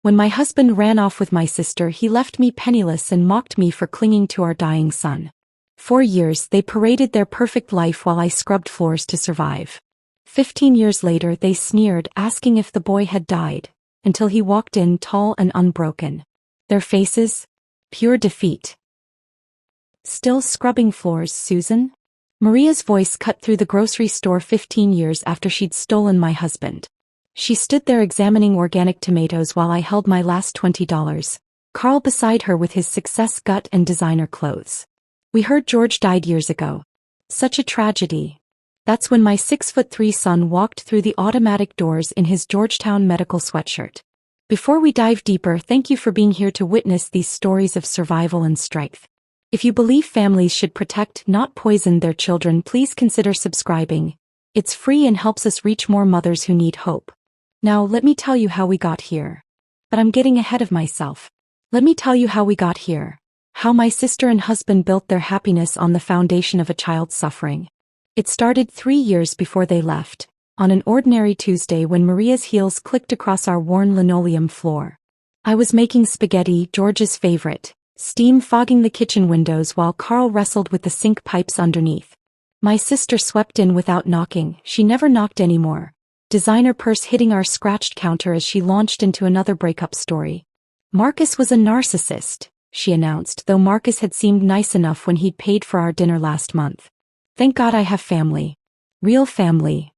When my husband ran off with my sister, he left me penniless and mocked me for clinging to our dying son. 4 years they paraded their perfect life while I scrubbed floors to survive. 15 years later they sneered, asking if the boy had died, until he walked in tall and unbroken. Their faces? Pure defeat. Still scrubbing floors, Susan? Maria's voice cut through the grocery store 15 years after she'd stolen my husband. She stood there examining organic tomatoes while I held my last $20. Carl beside her with his success gut and designer clothes. We heard George died years ago. Such a tragedy. That's when my 6'3" son walked through the automatic doors in his Georgetown medical sweatshirt. Before we dive deeper, thank you for being here to witness these stories of survival and strength. If you believe families should protect, not poison their children, please consider subscribing. It's free and helps us reach more mothers who need hope. Now let me tell you how we got here. But I'm getting ahead of myself. Let me tell you how we got here. How my sister and husband built their happiness on the foundation of a child's suffering. It started 3 years before they left, on an ordinary Tuesday when Maria's heels clicked across our worn linoleum floor. I was making spaghetti, George's favorite, steam fogging the kitchen windows while Carl wrestled with the sink pipes underneath. My sister swept in without knocking. She never knocked anymore. Designer purse hitting our scratched counter as she launched into another breakup story. Marcus was a narcissist, she announced, though Marcus had seemed nice enough when he'd paid for our dinner last month. Thank God I have family. Real family.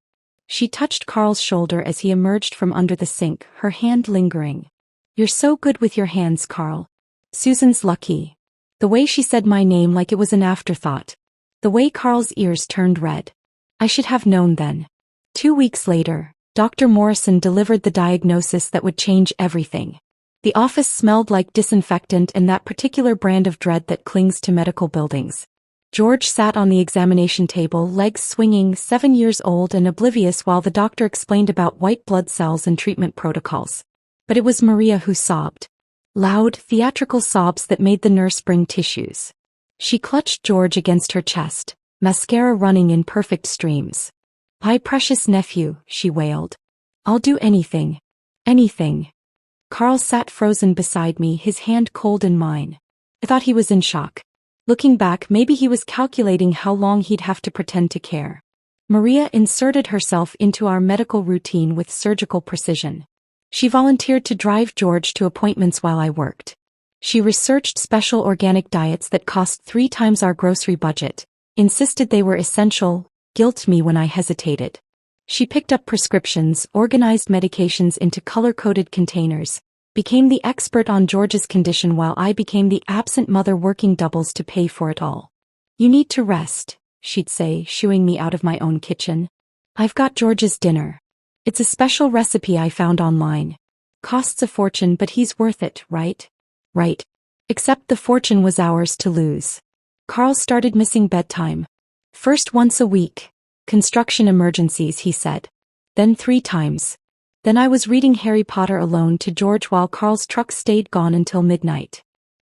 She touched Carl's shoulder as he emerged from under the sink, her hand lingering. You're so good with your hands, Carl. Susan's lucky. The way she said my name like it was an afterthought. The way Carl's ears turned red. I should have known then. 2 weeks later, Dr. Morrison delivered the diagnosis that would change everything. The office smelled like disinfectant and that particular brand of dread that clings to medical buildings. George sat on the examination table, legs swinging, 7 years old and oblivious while the doctor explained about white blood cells and treatment protocols. But it was Maria who sobbed. Loud, theatrical sobs that made the nurse bring tissues. She clutched George against her chest, mascara running in perfect streams. My precious nephew, she wailed. I'll do anything. Anything. Carl sat frozen beside me, his hand cold in mine. I thought he was in shock. Looking back, maybe he was calculating how long he'd have to pretend to care. Maria inserted herself into our medical routine with surgical precision. She volunteered to drive George to appointments while I worked. She researched special organic diets that cost 3 times our grocery budget, insisted they were essential, guilt me when I hesitated. She picked up prescriptions, organized medications into color-coded containers, became the expert on George's condition while I became the absent mother working doubles to pay for it all. You need to rest, she'd say, shooing me out of my own kitchen. I've got George's dinner. It's a special recipe I found online. Costs a fortune, but he's worth it, right? Right. Except the fortune was ours to lose. Carl started missing bedtime. First once a week. Construction emergencies, he said. Then 3 times. Then I was reading Harry Potter alone to George while Carl's truck stayed gone until midnight.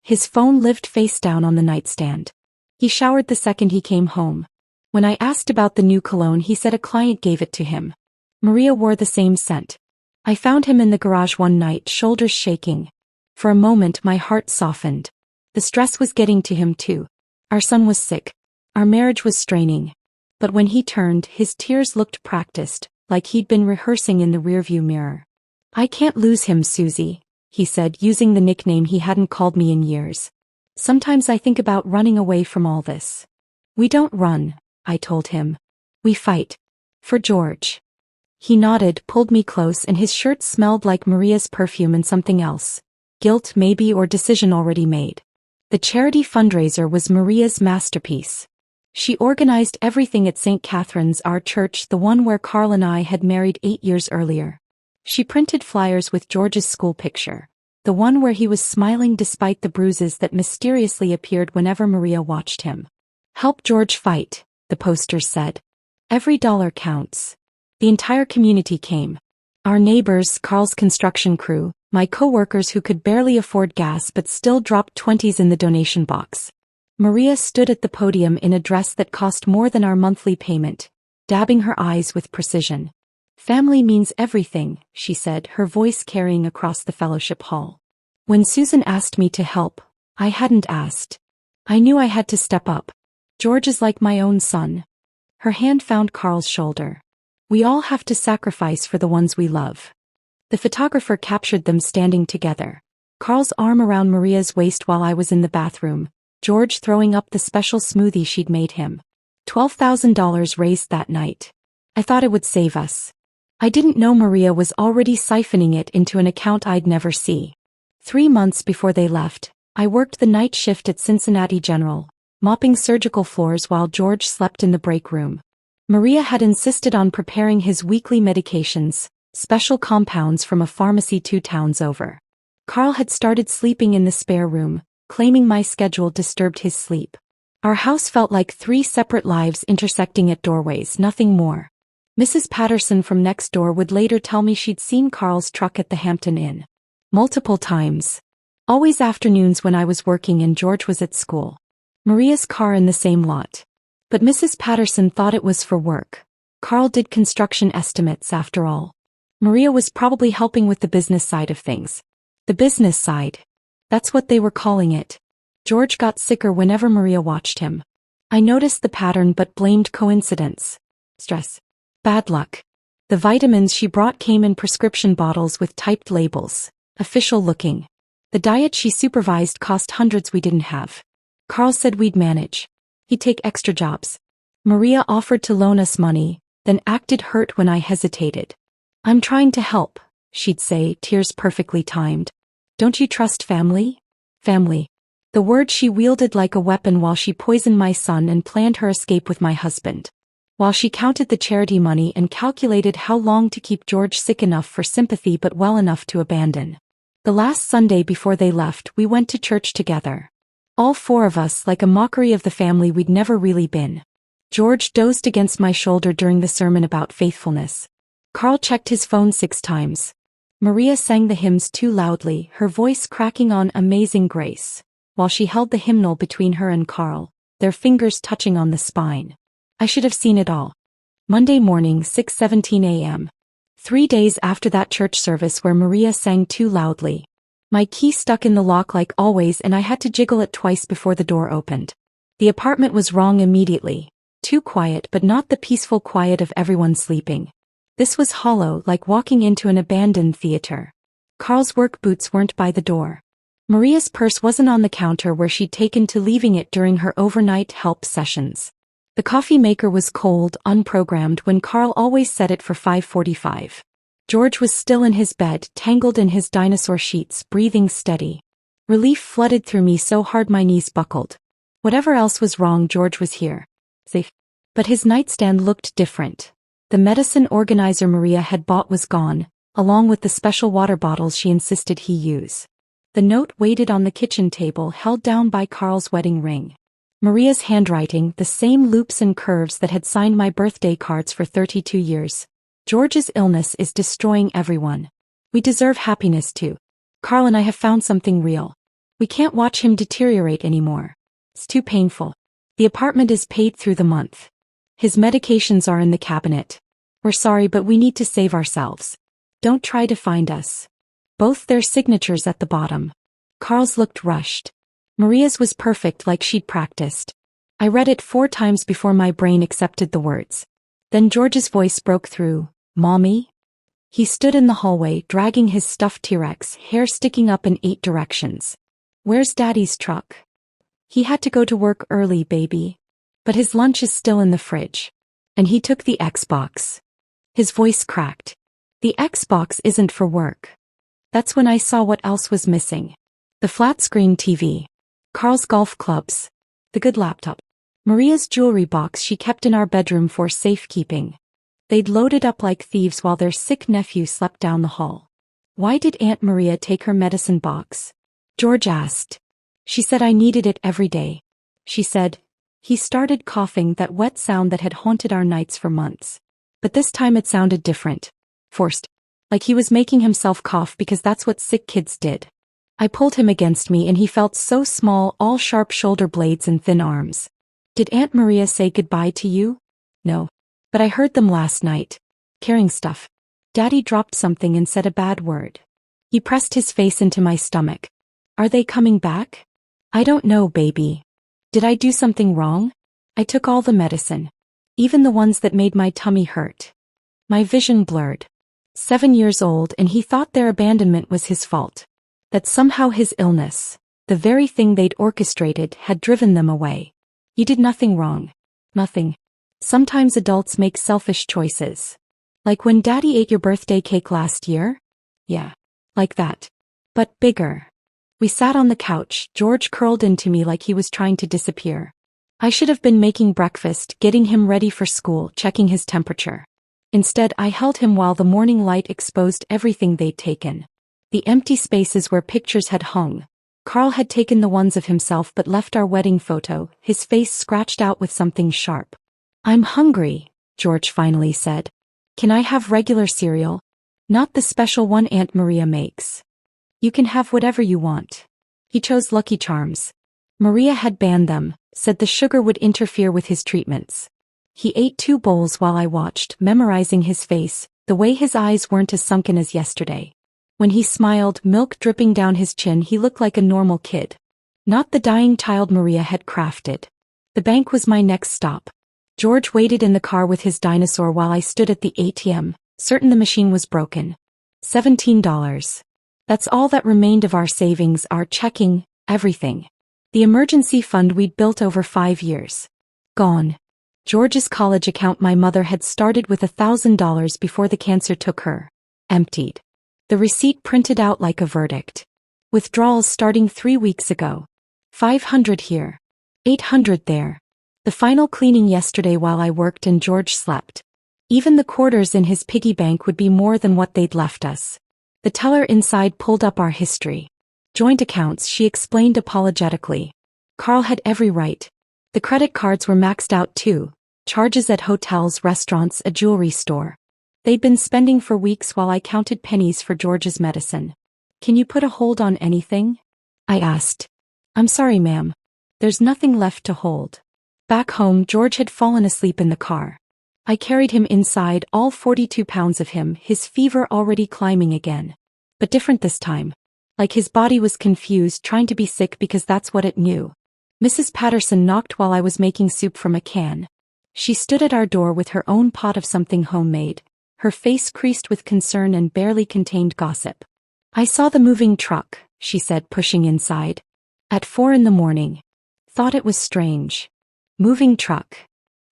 His phone lived face down on the nightstand. He showered the second he came home. When I asked about the new cologne, he said a client gave it to him. Maria wore the same scent. I found him in the garage one night, shoulders shaking. For a moment my heart softened. The stress was getting to him too. Our son was sick. Our marriage was straining. But when he turned, his tears looked practiced, like he'd been rehearsing in the rearview mirror. I can't lose him, Susie, he said, using the nickname he hadn't called me in years. Sometimes I think about running away from all this. We don't run, I told him. We fight. For George. He nodded, pulled me close, and his shirt smelled like Maria's perfume and something else. Guilt maybe, or decision already made. The charity fundraiser was Maria's masterpiece. She organized everything at St. Catherine's, our church, the one where Carl and I had married 8 years earlier. She printed flyers with George's school picture, the one where he was smiling despite the bruises that mysteriously appeared whenever Maria watched him. Help George fight, the posters said. Every dollar counts. The entire community came. Our neighbors, Carl's construction crew, my co-workers who could barely afford gas but still dropped 20s in the donation box. Maria stood at the podium in a dress that cost more than our monthly payment, dabbing her eyes with precision. Family means everything, she said, her voice carrying across the fellowship hall. When Susan asked me to help, I hadn't asked. I knew I had to step up. George is like my own son. Her hand found Carl's shoulder. We all have to sacrifice for the ones we love. The photographer captured them standing together. Carl's arm around Maria's waist while I was in the bathroom, George throwing up the special smoothie she'd made him. $12,000 raised that night. I thought it would save us. I didn't know Maria was already siphoning it into an account I'd never see. 3 months before they left, I worked the night shift at Cincinnati General, mopping surgical floors while George slept in the break room. Maria had insisted on preparing his weekly medications, special compounds from a pharmacy 2 towns over. Carl had started sleeping in the spare room, claiming my schedule disturbed his sleep. Our house felt like 3 separate lives intersecting at doorways, nothing more. Mrs. Patterson from next door would later tell me she'd seen Carl's truck at the Hampton Inn. Multiple times. Always afternoons when I was working and George was at school. Maria's car in the same lot. But Mrs. Patterson thought it was for work. Carl did construction estimates after all. Maria was probably helping with the business side of things. The business side. That's what they were calling it. George got sicker whenever Maria watched him. I noticed the pattern but blamed coincidence. Stress. Bad luck. The vitamins she brought came in prescription bottles with typed labels. Official looking. The diet she supervised cost hundreds we didn't have. Carl said we'd manage. He'd take extra jobs. Maria offered to loan us money, then acted hurt when I hesitated. I'm trying to help, she'd say, tears perfectly timed. Don't you trust family? Family. The word she wielded like a weapon while she poisoned my son and planned her escape with my husband. While she counted the charity money and calculated how long to keep George sick enough for sympathy but well enough to abandon. The last Sunday before they left, we went to church together. All 4 of us, like a mockery of the family we'd never really been. George dozed against my shoulder during the sermon about faithfulness. Carl checked his phone 6 times. Maria sang the hymns too loudly, her voice cracking on Amazing Grace, while she held the hymnal between her and Carl, their fingers touching on the spine. I should have seen it all. Monday morning, 6:17 a.m. 3 days after that church service where Maria sang too loudly. My key stuck in the lock like always and I had to jiggle it twice before the door opened. The apartment was wrong immediately. Too quiet but not the peaceful quiet of everyone sleeping. This was hollow, like walking into an abandoned theater. Carl's work boots weren't by the door. Maria's purse wasn't on the counter where she'd taken to leaving it during her overnight help sessions. The coffee maker was cold, unprogrammed when Carl always set it for 5:45. George was still in his bed, tangled in his dinosaur sheets, breathing steady. Relief flooded through me so hard my knees buckled. Whatever else was wrong, George was here. Safe. But his nightstand looked different. The medicine organizer Maria had bought was gone, along with the special water bottles she insisted he use. The note waited on the kitchen table, held down by Carl's wedding ring. Maria's handwriting, the same loops and curves that had signed my birthday cards for 32 years. George's illness is destroying everyone. We deserve happiness too. Carl and I have found something real. We can't watch him deteriorate anymore. It's too painful. The apartment is paid through the month. His medications are in the cabinet. We're sorry, but we need to save ourselves. Don't try to find us. Both their signatures at the bottom. Carl's looked rushed. Maria's was perfect, like she'd practiced. I read it 4 times before my brain accepted the words. Then George's voice broke through. Mommy? He stood in the hallway, dragging his stuffed T-Rex, hair sticking up in 8 directions. Where's Daddy's truck? He had to go to work early, baby. But his lunch is still in the fridge. And he took the Xbox. His voice cracked. The Xbox isn't for work. That's when I saw what else was missing. The flat-screen TV. Carl's golf clubs. The good laptop. Maria's jewelry box she kept in our bedroom for safekeeping. They'd loaded up like thieves while their sick nephew slept down the hall. Why did Aunt Maria take her medicine box? George asked. She said I needed it every day. She said. He started coughing, that wet sound that had haunted our nights for months. But this time it sounded different. Forced. Like he was making himself cough because that's what sick kids did. I pulled him against me and he felt so small, all sharp shoulder blades and thin arms. Did Aunt Maria say goodbye to you? No. But I heard them last night. carrying stuff. Daddy dropped something and said a bad word. He pressed his face into my stomach. Are they coming back? I don't know, baby. Did I do something wrong? I took all the medicine. Even the ones that made my tummy hurt. My vision blurred. 7 years old, and he thought their abandonment was his fault. That somehow his illness, the very thing they'd orchestrated, had driven them away. You did nothing wrong. Nothing. Sometimes adults make selfish choices. Like when Daddy ate your birthday cake last year? Yeah. Like that. But bigger. We sat on the couch, George curled into me like he was trying to disappear. I should have been making breakfast, getting him ready for school, checking his temperature. Instead, I held him while the morning light exposed everything they'd taken. The empty spaces where pictures had hung. Carl had taken the ones of himself but left our wedding photo, his face scratched out with something sharp. I'm hungry, George finally said. Can I have regular cereal? Not the special one Aunt Maria makes. You can have whatever you want. He chose Lucky Charms. Maria had banned them, said the sugar would interfere with his treatments. He ate 2 bowls while I watched, memorizing his face, the way his eyes weren't as sunken as yesterday. When he smiled, milk dripping down his chin, he looked like a normal kid. Not the dying child Maria had crafted. The bank was my next stop. George waited in the car with his dinosaur while I stood at the ATM, certain the machine was broken. $17. That's all that remained of our savings, our checking, everything. The emergency fund we'd built over 5 years. Gone. George's college account my mother had started with $1,000 before the cancer took her. Emptied. The receipt printed out like a verdict. Withdrawals starting 3 weeks ago. 500 here. 800 there. The final cleaning yesterday while I worked and George slept. Even the quarters in his piggy bank would be more than what they'd left us. The teller inside pulled up our history. Joint accounts, she explained apologetically. Carl had every right. The credit cards were maxed out too. Charges at hotels, restaurants, a jewelry store. They'd been spending for weeks while I counted pennies for George's medicine. Can you put a hold on anything? I asked. I'm sorry, ma'am. There's nothing left to hold. Back home, George had fallen asleep in the car. I carried him inside, all 42 pounds of him, his fever already climbing again. But different this time. Like his body was confused, trying to be sick because that's what it knew. Mrs. Patterson knocked while I was making soup from a can. She stood at our door with her own pot of something homemade, her face creased with concern and barely contained gossip. I saw the moving truck, she said, pushing inside. At 4 a.m. Thought it was strange. Moving truck.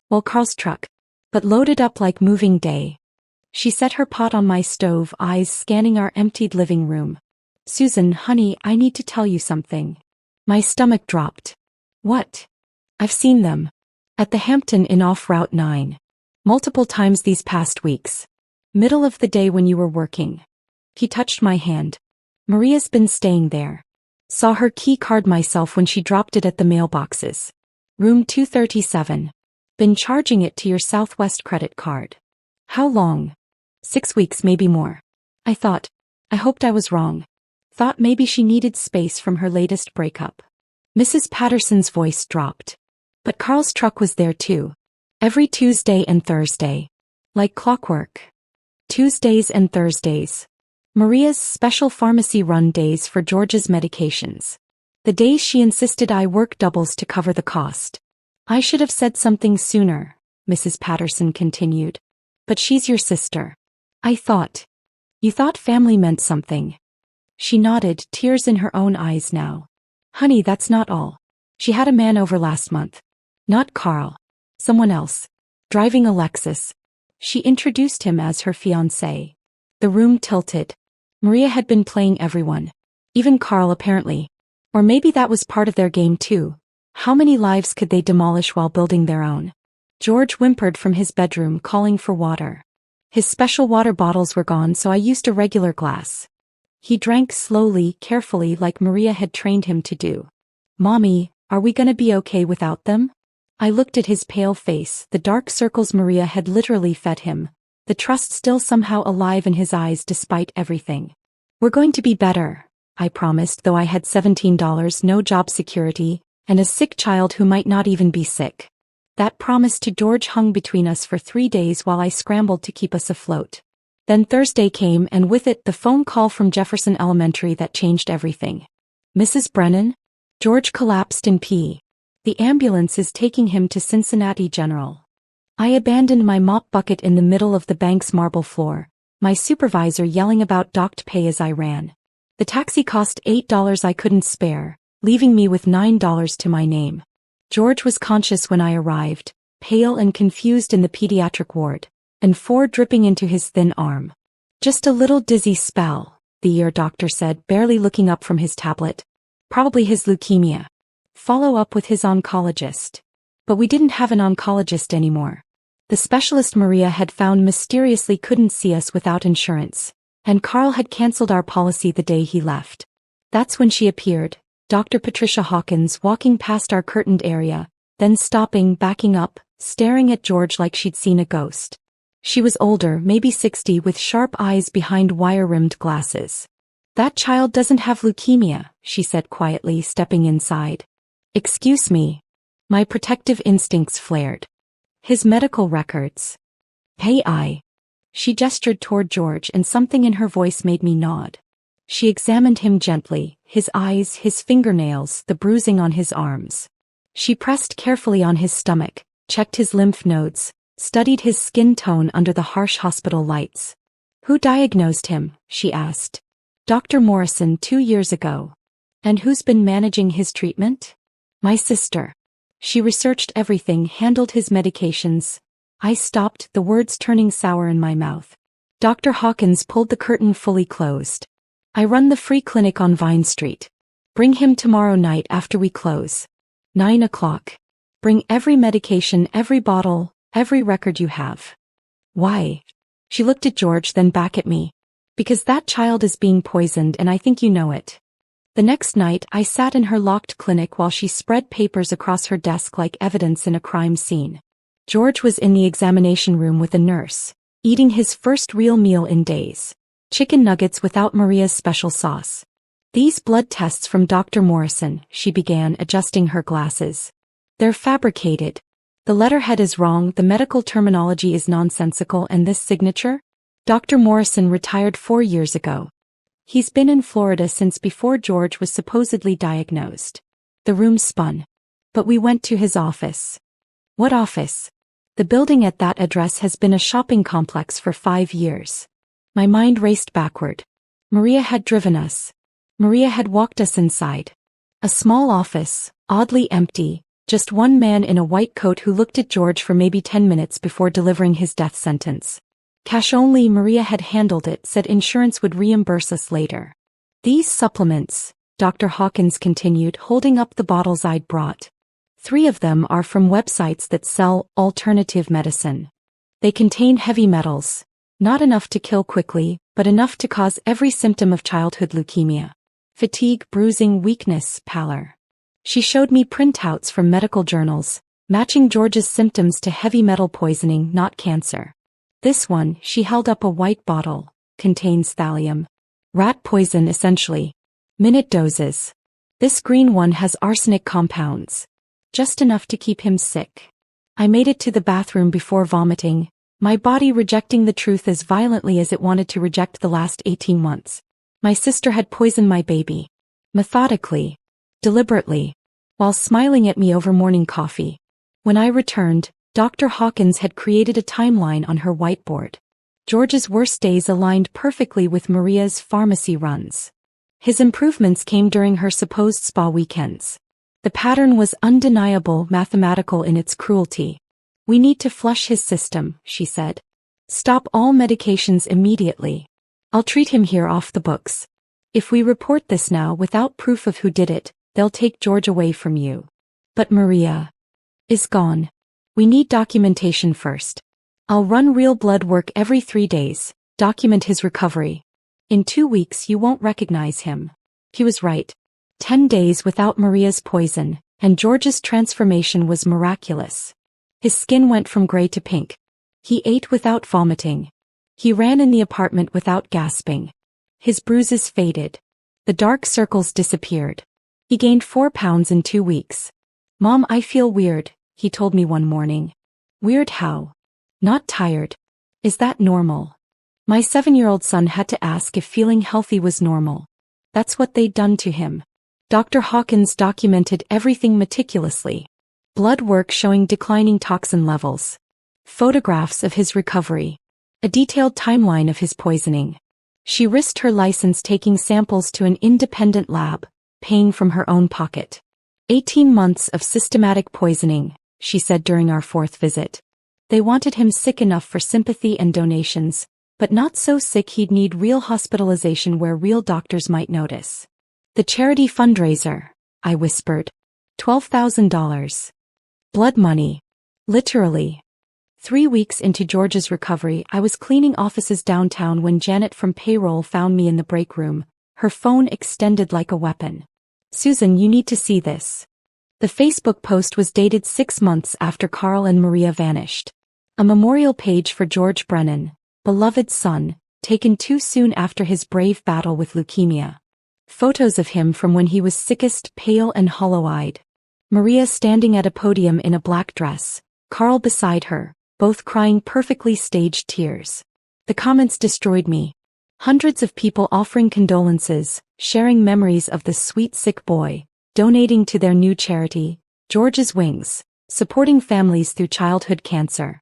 Well, Carl's truck. But loaded up like moving day. She set her pot on my stove, eyes scanning our emptied living room. Susan, honey, I need to tell you something. My stomach dropped. What? I've seen them. At the Hampton Inn off Route 9. Multiple times these past weeks. Middle of the day when you were working. He touched my hand. Maria's been staying there. Saw her key card myself when she dropped it at the mailboxes. Room 237. Been charging it to your Southwest credit card. How long? 6 weeks, maybe more. I hoped I was wrong. Thought maybe she needed space from her latest breakup. Mrs. Patterson's voice dropped. But Carl's truck was there too. Every Tuesday and Thursday. Like clockwork. Tuesdays and Thursdays. Maria's special pharmacy run days for George's medications. The days she insisted I work doubles to cover the cost. I should have said something sooner, Mrs. Patterson continued. But she's your sister. You thought family meant something. She nodded, tears in her own eyes now. Honey, that's not all. She had a man over last month. Not Carl. Someone else. Driving a Lexus. She introduced him as her fiancé. The room tilted. Maria had been playing everyone. Even Carl apparently. Or maybe that was part of their game too. How many lives could they demolish while building their own? George whimpered from his bedroom, calling for water. His special water bottles were gone, so I used a regular glass. He drank slowly, carefully, like Maria had trained him to do. Mommy, are we gonna be okay without them? I looked at his pale face, the dark circles Maria had literally fed him, the trust still somehow alive in his eyes despite everything. We're going to be better, I promised, though I had $17, no job security, and a sick child who might not even be sick. That promise to George hung between us for 3 days while I scrambled to keep us afloat. Then Thursday came and with it the phone call from Jefferson Elementary that changed everything. "Mrs. Brennan?" George collapsed in pee. "The ambulance is taking him to Cincinnati General." I abandoned my mop bucket in the middle of the bank's marble floor, my supervisor yelling about docked pay as I ran. The taxi cost $8 I couldn't spare, leaving me with $9 to my name. George was conscious when I arrived, pale and confused in the pediatric ward, and $4 dripping into his thin arm. "Just a little dizzy spell," the ear doctor said, barely looking up from his tablet. "Probably his leukemia. Follow up with his oncologist." But we didn't have an oncologist anymore. The specialist Maria had found mysteriously couldn't see us without insurance, and Carl had canceled our policy the day he left. That's when she appeared, Dr. Patricia Hawkins, walking past our curtained area, then stopping, backing up, staring at George like she'd seen a ghost. She was older, maybe 60, with sharp eyes behind wire-rimmed glasses. "That child doesn't have leukemia," she said quietly, stepping inside. "Excuse me." My protective instincts flared. "His medical records." "Hey, She gestured toward George and something in her voice made me nod. She examined him gently, his eyes, his fingernails, the bruising on his arms. She pressed carefully on his stomach, checked his lymph nodes, studied his skin tone under the harsh hospital lights. "Who diagnosed him?" she asked. "Dr. Morrison 2 years ago." "And who's been managing his treatment?" "My sister." She researched everything, handled his medications. I stopped, the words turning sour in my mouth. Dr. Hawkins pulled the curtain fully closed. "I run the free clinic on Vine Street. Bring him tomorrow night after we close. 9 o'clock. Bring every medication, every bottle, every record you have." "Why?" She looked at George, then back at me. "Because that child is being poisoned and I think you know it." The next night I sat in her locked clinic while she spread papers across her desk like evidence in a crime scene. George was in the examination room with a nurse, eating his first real meal in days. Chicken nuggets without Maria's special sauce. "These blood tests from Dr. Morrison," she began, adjusting her glasses. "They're fabricated. The letterhead is wrong, the medical terminology is nonsensical, and this signature? Dr. Morrison retired 4 years ago. He's been in Florida since before George was supposedly diagnosed." The room spun. "But we went to his office." "What office?" "The building at that address has been a shopping complex for 5 years. My mind raced backward. Maria had driven us. Maria had walked us inside. A small office, oddly empty, just one man in a white coat who looked at George for maybe 10 minutes before delivering his death sentence. Cash only. Maria had handled it, said insurance would reimburse us later. "These supplements," Dr. Hawkins continued, holding up the bottles I'd brought. 3 of them are from websites that sell alternative medicine. They contain heavy metals, not enough to kill quickly, but enough to cause every symptom of childhood leukemia. Fatigue, bruising, weakness, pallor. She showed me printouts from medical journals, matching George's symptoms to heavy metal poisoning, not cancer. "This one," she held up a white bottle, "contains thallium. Rat poison essentially. Minute doses. This green one has arsenic compounds. Just enough to keep him sick." I made it to the bathroom before vomiting, my body rejecting the truth as violently as it wanted to reject the last 18 months. My sister had poisoned my baby. Methodically. Deliberately. While smiling at me over morning coffee. When I returned, Dr. Hawkins had created a timeline on her whiteboard. George's worst days aligned perfectly with Maria's pharmacy runs. His improvements came during her supposed spa weekends. The pattern was undeniable, mathematical in its cruelty. "We need to flush his system," she said. "Stop all medications immediately. I'll treat him here off the books. If we report this now without proof of who did it, they'll take George away from you. But Maria is gone. We need documentation first. I'll run real blood work every 3 days, document his recovery. In 2 weeks you won't recognize him." He was right. 10 days without Maria's poison, and George's transformation was miraculous. His skin went from gray to pink. He ate without vomiting. He ran in the apartment without gasping. His bruises faded. The dark circles disappeared. He gained 4 pounds in 2 weeks. "Mom, I feel weird," he told me one morning. Weird how? Not tired. Is that normal? My 7-year-old son had to ask if feeling healthy was normal. That's what they'd done to him. Dr. Hawkins documented everything meticulously. Blood work showing declining toxin levels. Photographs of his recovery. A detailed timeline of his poisoning. She risked her license taking samples to an independent lab, paying from her own pocket. 18 months of systematic poisoning, she said during our 4th visit. They wanted him sick enough for sympathy and donations, but not so sick he'd need real hospitalization where real doctors might notice. The charity fundraiser, I whispered. $12,000. Blood money. Literally. 3 weeks into George's recovery, I was cleaning offices downtown when Janet from payroll found me in the break room, her phone extended like a weapon. Susan, you need to see this. The Facebook post was dated 6 months after Carl and Maria vanished. A memorial page for George Brennan, beloved son, taken too soon after his brave battle with leukemia. Photos of him from when he was sickest, pale and hollow-eyed. Maria standing at a podium in a black dress, Carl beside her, both crying perfectly staged tears. The comments destroyed me. Hundreds of people offering condolences, sharing memories of the sweet sick boy, donating to their new charity, George's Wings, supporting families through childhood cancer.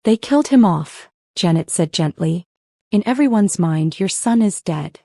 They killed him off, Janet said gently. In everyone's mind, your son is dead.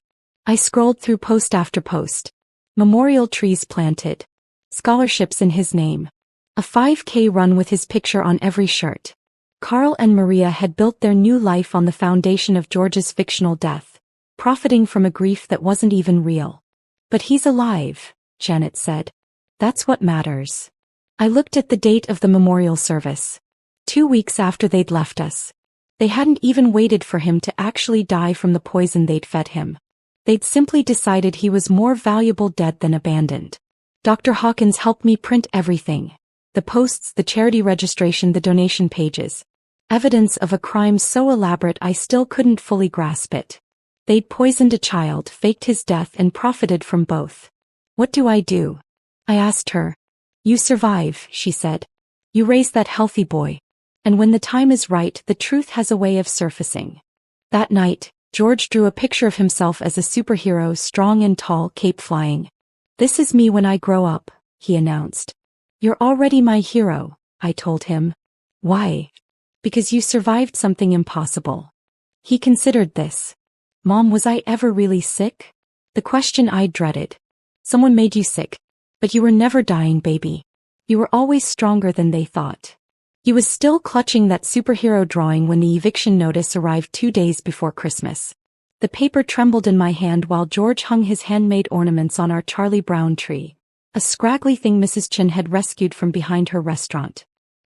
I scrolled through post after post. Memorial trees planted. Scholarships in his name. A 5K run with his picture on every shirt. Carl and Maria had built their new life on the foundation of George's fictional death, profiting from a grief that wasn't even real. But he's alive, Janet said. That's what matters. I looked at the date of the memorial service. 2 weeks after they'd left us. They hadn't even waited for him to actually die from the poison they'd fed him. They'd simply decided he was more valuable dead than abandoned. Dr. Hawkins helped me print everything. The posts, the charity registration, the donation pages. Evidence of a crime so elaborate I still couldn't fully grasp it. They'd poisoned a child, faked his death and profited from both. What do? I asked her. You survive, she said. You raise that healthy boy. And when the time is right, the truth has a way of surfacing. That night, George drew a picture of himself as a superhero, strong and tall, cape flying. This is me when I grow up, he announced. You're already my hero, I told him. Why? Because you survived something impossible. He considered this. Mom, was I ever really sick? The question I dreaded. Someone made you sick. But you were never dying, baby. You were always stronger than they thought. He was still clutching that superhero drawing when the eviction notice arrived 2 days before Christmas. The paper trembled in my hand while George hung his handmade ornaments on our Charlie Brown tree, a scraggly thing Mrs. Chin had rescued from behind her restaurant.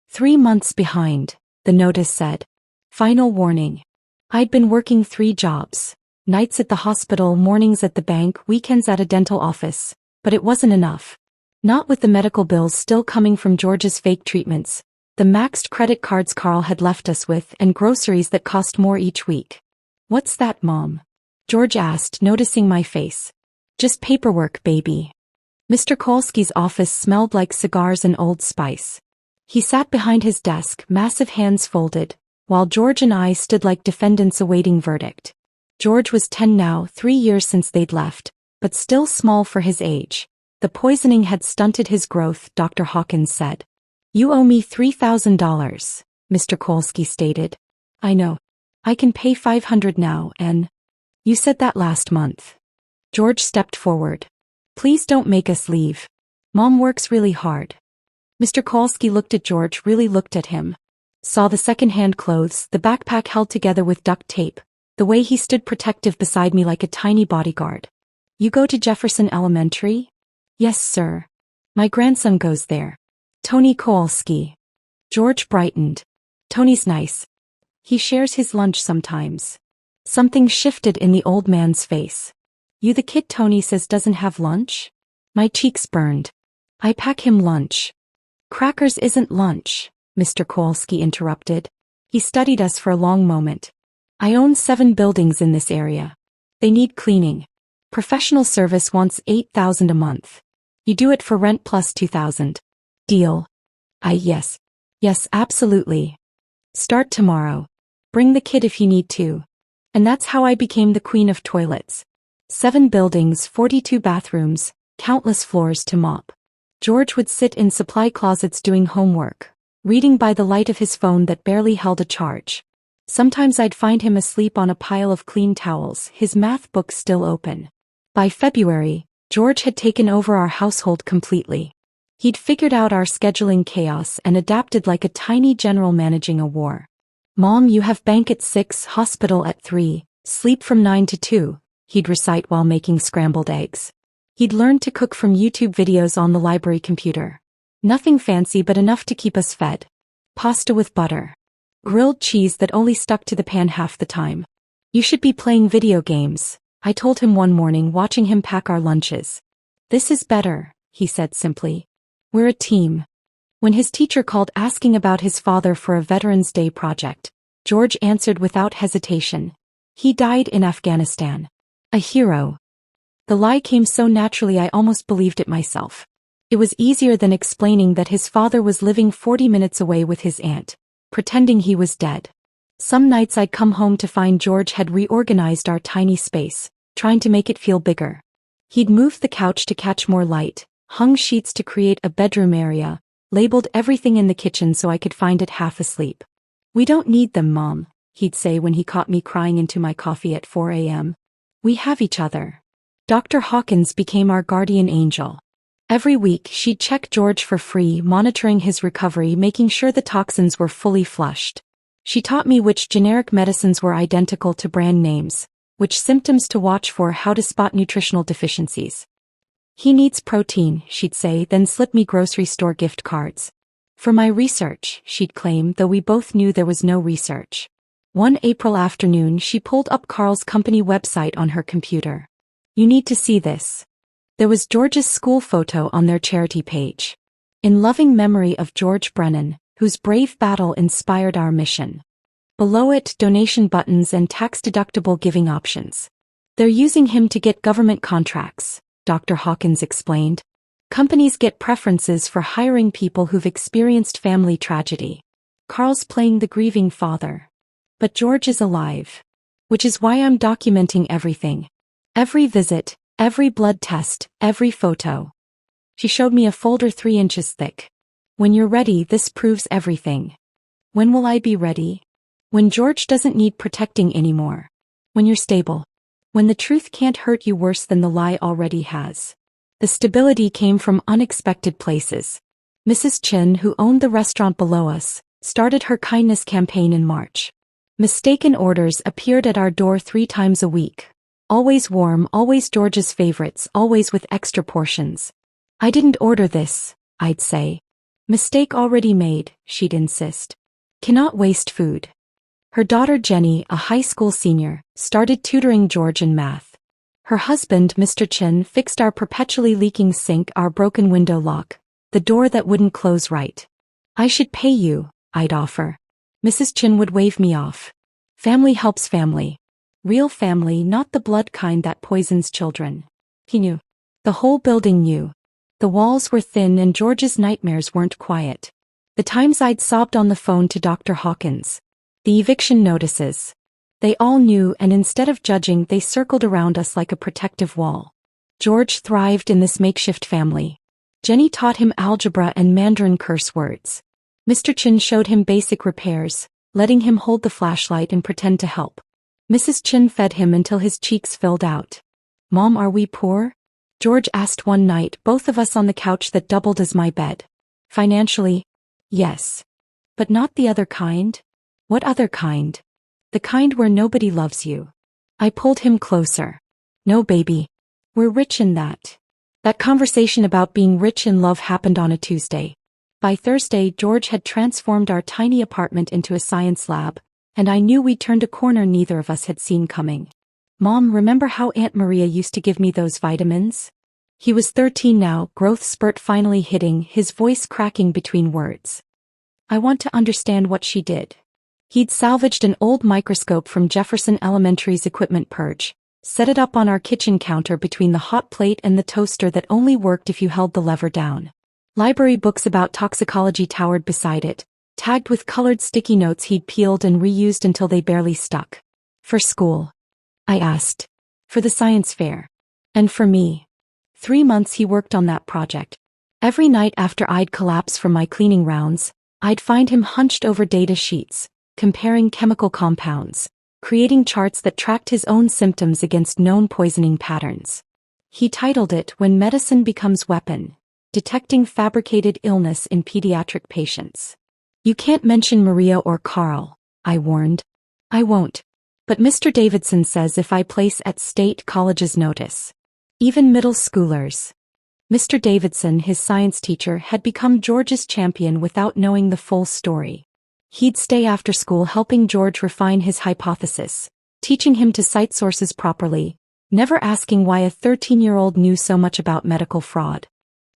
3 months behind, the notice said. Final warning. I'd been working 3 jobs. Nights at the hospital, mornings at the bank, weekends at a dental office. But it wasn't enough. Not with the medical bills still coming from George's fake treatments, the maxed credit cards Carl had left us with, and groceries that cost more each week. What's that, Mom? George asked, noticing my face. Just paperwork, baby. Mr. Kolsky's office smelled like cigars and Old Spice. He sat behind his desk, massive hands folded, while George and I stood like defendants awaiting verdict. George was 10 now, 3 years since they'd left, but still small for his age. The poisoning had stunted his growth, Dr. Hawkins said. You owe me $3,000, Mr. Kolsky stated. I know. I can pay $500 now, and... You said that last month. George stepped forward. Please don't make us leave. Mom works really hard. Mr. Kolsky looked at George, really looked at him. Saw the second-hand clothes, the backpack held together with duct tape, the way he stood protective beside me like a tiny bodyguard. You go to Jefferson Elementary? Yes, sir. My grandson goes there. Tony Kowalski. George brightened. Tony's nice. He shares his lunch sometimes. Something shifted in the old man's face. You the kid Tony says doesn't have lunch? My cheeks burned. I pack him lunch. Crackers isn't lunch, Mr. Kowalski interrupted. He studied us for a long moment. I own 7 buildings in this area. They need cleaning. Professional service wants $8,000 a month. You do it for rent plus $2,000. Deal. Yes. Yes, absolutely. Start tomorrow. Bring the kid if you need to. And that's how I became the queen of toilets. 7 buildings, 42 bathrooms, countless floors to mop. George would sit in supply closets doing homework, reading by the light of his phone that barely held a charge. Sometimes I'd find him asleep on a pile of clean towels, his math book still open. By February, George had taken over our household completely. He'd figured out our scheduling chaos and adapted like a tiny general managing a war. Mom, you have bank at 6, hospital at 3, sleep from 9 to 2, he'd recite while making scrambled eggs. He'd learned to cook from YouTube videos on the library computer. Nothing fancy but enough to keep us fed. Pasta with butter. Grilled cheese that only stuck to the pan half the time. You should be playing video games, I told him one morning watching him pack our lunches. This is better, he said simply. We're a team. When his teacher called asking about his father for a Veterans Day project, George answered without hesitation. He died in Afghanistan. A hero. The lie came so naturally I almost believed it myself. It was easier than explaining that his father was living 40 minutes away with his aunt, pretending he was dead. Some nights I'd come home to find George had reorganized our tiny space, trying to make it feel bigger. He'd moved the couch to catch more light, hung sheets to create a bedroom area, labeled everything in the kitchen so I could find it half asleep. We don't need them, Mom, he'd say when he caught me crying into my coffee at 4 a.m. We have each other. Dr. Hawkins became our guardian angel. Every week she'd check George for free, monitoring his recovery, making sure the toxins were fully flushed. She taught me which generic medicines were identical to brand names, which symptoms to watch for, how to spot nutritional deficiencies. He needs protein, she'd say, then slip me grocery store gift cards. For my research, she'd claim, though we both knew there was no research. One April afternoon she pulled up Carl's company website on her computer. You need to see this. There was George's school photo on their charity page. In loving memory of George Brennan, whose brave battle inspired our mission. Below it, donation buttons and tax-deductible giving options. They're using him to get government contracts, Dr. Hawkins explained. Companies get preferences for hiring people who've experienced family tragedy. Carl's playing the grieving father. But George is alive. Which is why I'm documenting everything. Every visit, every blood test, every photo. She showed me a folder 3 inches thick. When you're ready, this proves everything. When will I be ready? When George doesn't need protecting anymore. When you're stable. When the truth can't hurt you worse than the lie already has. The stability came from unexpected places. Mrs. Chin, who owned the restaurant below us, started her kindness campaign in March. Mistaken orders appeared at our door 3 times a week. Always warm, always George's favorites, always with extra portions. I didn't order this, I'd say. Mistake already made, she'd insist. Cannot waste food. Her daughter Jenny, a high school senior, started tutoring George in math. Her husband, Mr. Chin, fixed our perpetually leaking sink, our broken window lock, the door that wouldn't close right. I should pay you, I'd offer. Mrs. Chin would wave me off. Family helps family. Real family, not the blood kind that poisons children. He knew. The whole building knew. The walls were thin and George's nightmares weren't quiet. The times I'd sobbed on the phone to Dr. Hawkins. The eviction notices. They all knew, and instead of judging, they circled around us like a protective wall. George thrived in this makeshift family. Jenny taught him algebra and Mandarin curse words. Mr. Chin showed him basic repairs, letting him hold the flashlight and pretend to help. Mrs. Chin fed him until his cheeks filled out. Mom, are we poor? George asked one night, both of us on the couch that doubled as my bed. Financially, yes. But not the other kind? What other kind? The kind where nobody loves you. I pulled him closer. No, baby. We're rich in that. That conversation about being rich in love happened on a Tuesday. By Thursday, George had transformed our tiny apartment into a science lab, and I knew we'd turned a corner neither of us had seen coming. Mom, remember how Aunt Maria used to give me those vitamins? He was 13 now, growth spurt finally hitting, his voice cracking between words. I want to understand what she did. He'd salvaged an old microscope from Jefferson Elementary's equipment purge, set it up on our kitchen counter between the hot plate and the toaster that only worked if you held the lever down. Library books about toxicology towered beside it, tagged with colored sticky notes he'd peeled and reused until they barely stuck. For school? I asked. For the science fair. And for me? 3 months he worked on that project. Every night after I'd collapse from my cleaning rounds, I'd find him hunched over data sheets, comparing chemical compounds, creating charts that tracked his own symptoms against known poisoning patterns. He titled it When Medicine Becomes Weapon, Detecting Fabricated Illness in Pediatric Patients. You can't mention Maria or Carl, I warned. I won't. But Mr. Davidson says if I place at state colleges notice. Even middle schoolers. Mr. Davidson, his science teacher, had become George's champion without knowing the full story. He'd stay after school helping George refine his hypothesis, teaching him to cite sources properly, never asking why a 13-year-old knew so much about medical fraud.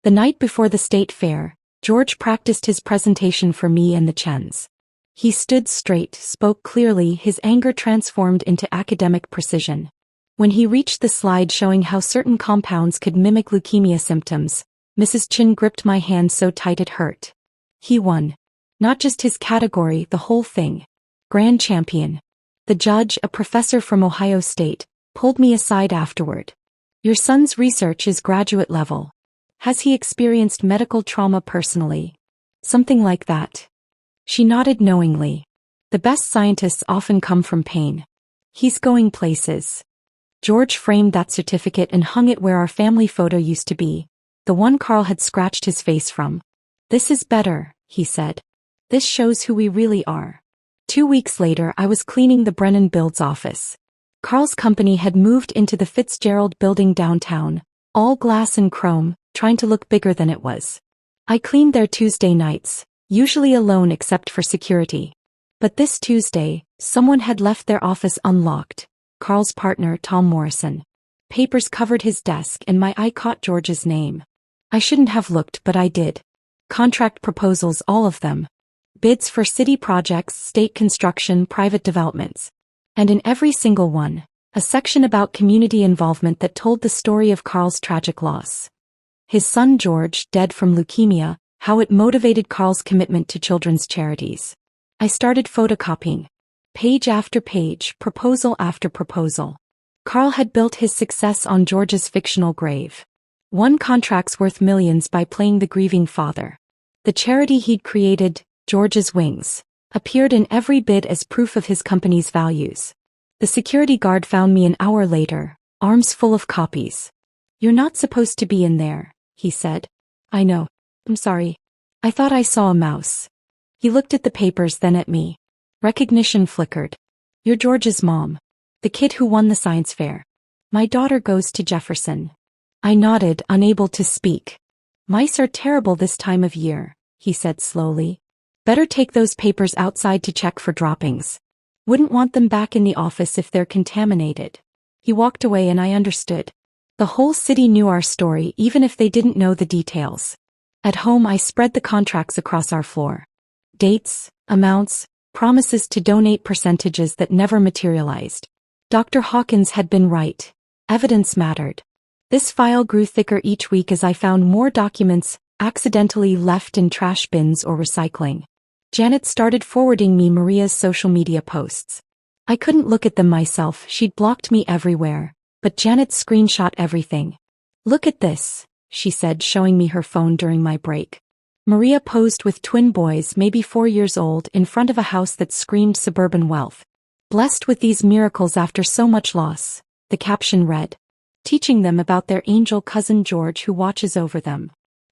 The night before the state fair, George practiced his presentation for me and the Chens. He stood straight, spoke clearly, his anger transformed into academic precision. When he reached the slide showing how certain compounds could mimic leukemia symptoms, Mrs. Chin gripped my hand so tight it hurt. He won. Not just his category, the whole thing. Grand champion. The judge, a professor from Ohio State, pulled me aside afterward. Your son's research is graduate level. Has he experienced medical trauma personally? Something like that. She nodded knowingly. The best scientists often come from pain. He's going places. George framed that certificate and hung it where our family photo used to be, the one Carl had scratched his face from. This is better, he said. This shows who we really are. 2 weeks later I was cleaning the Brennan Build's office. Carl's company had moved into the Fitzgerald building downtown, all glass and chrome, trying to look bigger than it was. I cleaned there Tuesday nights, usually alone except for security. But this Tuesday, someone had left their office unlocked. Carl's partner, Tom Morrison. Papers covered his desk and my eye caught George's name. I shouldn't have looked, but I did. Contract proposals, all of them. Bids for city projects, state construction, private developments. And in every single one, a section about community involvement that told the story of Carl's tragic loss. His son George, dead from leukemia, how it motivated Carl's commitment to children's charities. I started photocopying. Page after page, proposal after proposal. Carl had built his success on George's fictional grave. Won contracts worth millions by playing the grieving father. The charity he'd created, George's Wings, appeared in every bid as proof of his company's values. The security guard found me an hour later, arms full of copies. You're not supposed to be in there, he said. I know. I'm sorry. I thought I saw a mouse. He looked at the papers, then at me. Recognition flickered. You're George's mom. The kid who won the science fair. My daughter goes to Jefferson. I nodded, unable to speak. Mice are terrible this time of year, he said slowly. Better take those papers outside to check for droppings. Wouldn't want them back in the office if they're contaminated. He walked away and I understood. The whole city knew our story even if they didn't know the details. At home I spread the contracts across our floor. Dates, amounts, promises to donate, percentages that never materialized. Dr. Hawkins had been right. Evidence mattered. This file grew thicker each week as I found more documents accidentally left in trash bins or recycling. Janet started forwarding me Maria's social media posts. I couldn't look at them myself, she'd blocked me everywhere, but Janet screenshot everything. Look at this, she said, showing me her phone during my break. Maria posed with twin boys, maybe 4 years old, in front of a house that screamed suburban wealth. Blessed with these miracles after so much loss, the caption read. Teaching them about their angel cousin George who watches over them.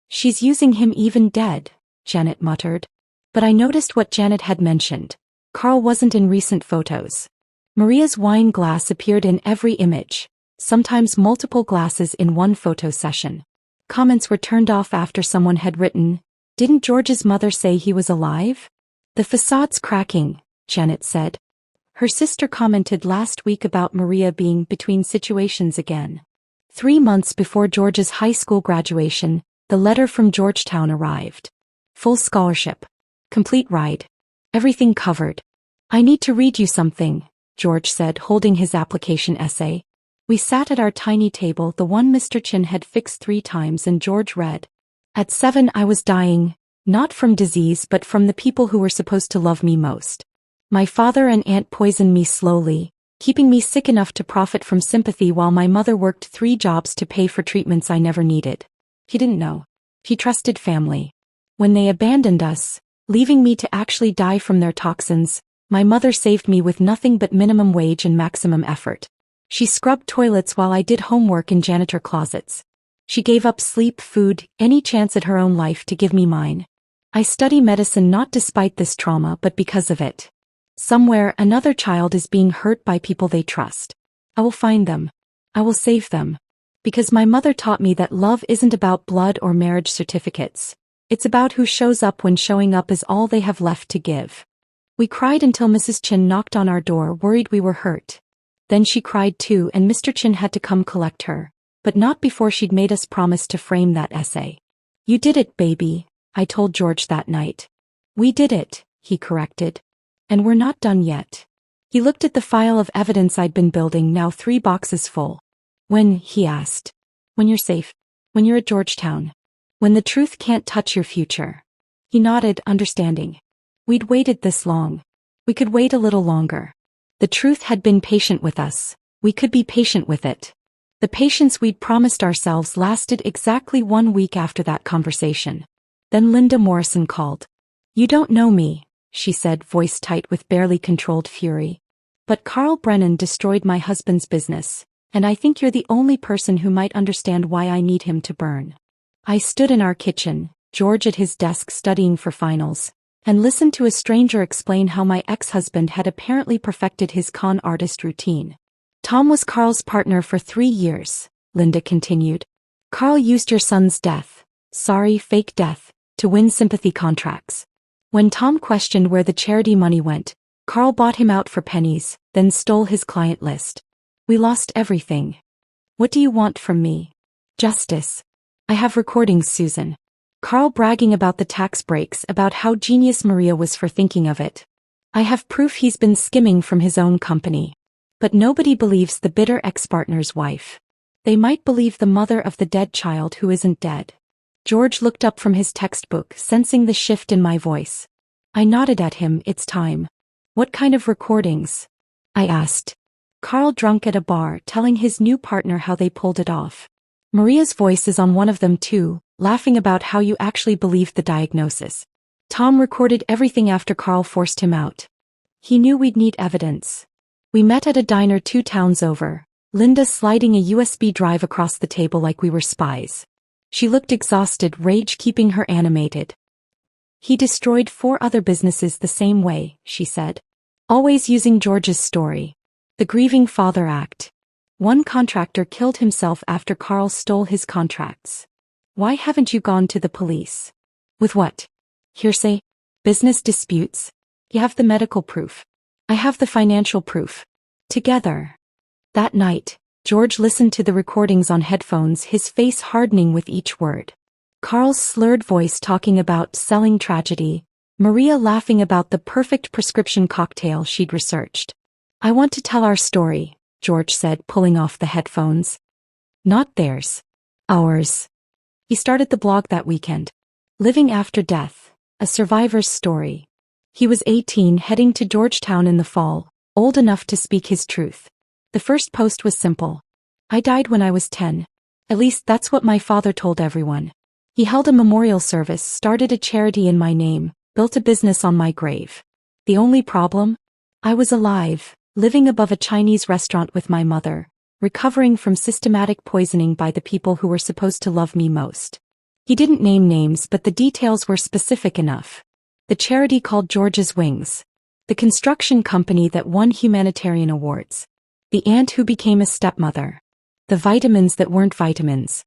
She's using him even dead, Janet muttered. But I noticed what Janet had mentioned. Carl wasn't in recent photos. Maria's wine glass appeared in every image, sometimes multiple glasses in one photo session. Comments were turned off after someone had written, "Didn't George's mother say he was alive?" The facade's cracking, Janet said. Her sister commented last week about Maria being between situations again. 3 months before George's high school graduation, the letter from Georgetown arrived. Full scholarship. Complete ride. Everything covered. I need to read you something, George said, holding his application essay. We sat at our tiny table, the one Mr. Chin had fixed 3 times, and George read. At 7 I was dying, not from disease but from the people who were supposed to love me most. My father and aunt poisoned me slowly, keeping me sick enough to profit from sympathy while my mother worked 3 jobs to pay for treatments I never needed. He didn't know. He trusted family. When they abandoned us, leaving me to actually die from their toxins, my mother saved me with nothing but minimum wage and maximum effort. She scrubbed toilets while I did homework in janitor closets. She gave up sleep, food, any chance at her own life to give me mine. I study medicine not despite this trauma but because of it. Somewhere another child is being hurt by people they trust. I will find them. I will save them. Because my mother taught me that love isn't about blood or marriage certificates. It's about who shows up when showing up is all they have left to give. We cried until Mrs. Chin knocked on our door worried we were hurt. Then she cried too and Mr. Chin had to come collect her. But not before she'd made us promise to frame that essay. You did it, baby, I told George that night. We did it, he corrected. And we're not done yet. He looked at the file of evidence I'd been building, now 3 boxes full. When, he asked. When you're safe. When you're at Georgetown. When the truth can't touch your future. He nodded, understanding. We'd waited this long. We could wait a little longer. The truth had been patient with us. We could be patient with it. The patience we'd promised ourselves lasted exactly 1 week after that conversation. Then Linda Morrison called. You don't know me, she said, voice tight with barely controlled fury. But Carl Brennan destroyed my husband's business, and I think you're the only person who might understand why I need him to burn. I stood in our kitchen, George at his desk studying for finals, and listened to a stranger explain how my ex-husband had apparently perfected his con artist routine. Tom was Carl's partner for 3 years, Linda continued. Carl used your son's death, fake death, to win sympathy contracts. When Tom questioned where the charity money went, Carl bought him out for pennies, then stole his client list. We lost everything. What do you want from me? Justice. I have recordings, Susan. Carl bragging about the tax breaks, about how genius Maria was for thinking of it. I have proof he's been skimming from his own company. But nobody believes the bitter ex-partner's wife. They might believe the mother of the dead child who isn't dead. George looked up from his textbook, sensing the shift in my voice. I nodded at him. It's time. What kind of recordings? I asked. Carl drunk at a bar, telling his new partner how they pulled it off. Maria's voice is on one of them too, laughing about how you actually believed the diagnosis. Tom recorded everything after Carl forced him out. He knew we'd need evidence. We met at a diner 2 towns over, Linda sliding a USB drive across the table like we were spies. She looked exhausted, rage keeping her animated. He destroyed 4 other businesses the same way, she said. Always using George's story. The grieving father act. 1 contractor killed himself after Carl stole his contracts. Why haven't you gone to the police? With what? Hearsay? Business disputes? You have the medical proof. I have the financial proof. Together. That night, George listened to the recordings on headphones, his face hardening with each word. Carl's slurred voice talking about selling tragedy, Maria laughing about the perfect prescription cocktail she'd researched. I want to tell our story, George said, pulling off the headphones. Not theirs. Ours. He started the blog that weekend. Living After Death, a survivor's story. He was 18, heading to Georgetown in the fall, old enough to speak his truth. The first post was simple. I died when I was 10. At least that's what my father told everyone. He held a memorial service, started a charity in my name, built a business on my grave. The only problem? I was alive, living above a Chinese restaurant with my mother, recovering from systematic poisoning by the people who were supposed to love me most. He didn't name names, but the details were specific enough. The charity called George's Wings. The construction company that won humanitarian awards. The aunt who became a stepmother. The vitamins that weren't vitamins.